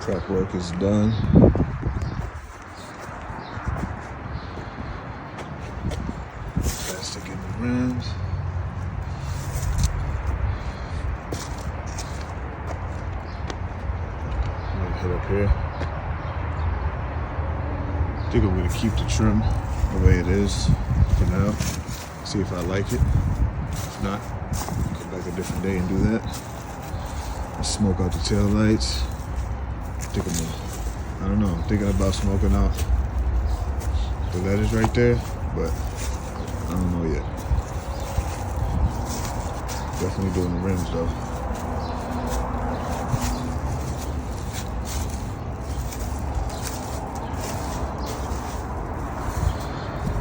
Track work is done. Plastic in the rims. Head up here. I think I'm gonna keep the trim the way it is for now. See if I like it. If not, come back a different day and do that. I'll smoke out the tail lights. I don't know, I'm thinking about smoking out the letters right there, but I don't know yet. Definitely doing the rims though.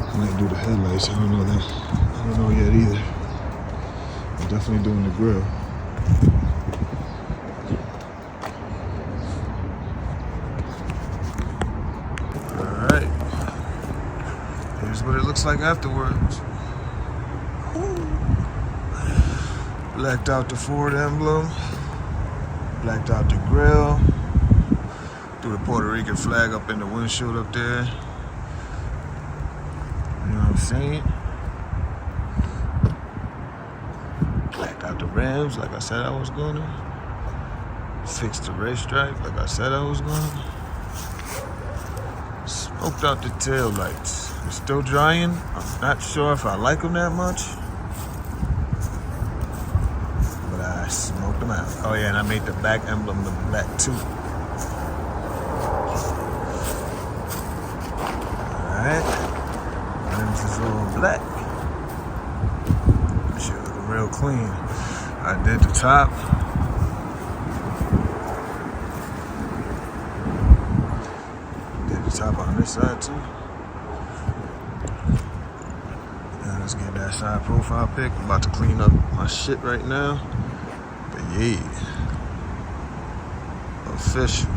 I might do the headlights. I don't know that. I don't know yet either. I'm definitely doing the grill. All right. Here's what it looks like afterwards. Blacked out the Ford emblem. Blacked out the grill. Threw the Puerto Rican flag up in the windshield up there. You know what I'm saying? Blacked out the rims like I said I was gonna. Fixed the red stripe like I said I was gonna. Smoked out the tail lights. They're still drying. I'm not sure if I like them that much. But I smoked them out. Oh yeah, and I made the back emblem the black too. Alright. Rims is all black. Shit looking real clean. I did the top. Did the top on this side too. Now let's get that side profile pic. I'm about to clean up my shit right now. But yeah. Official.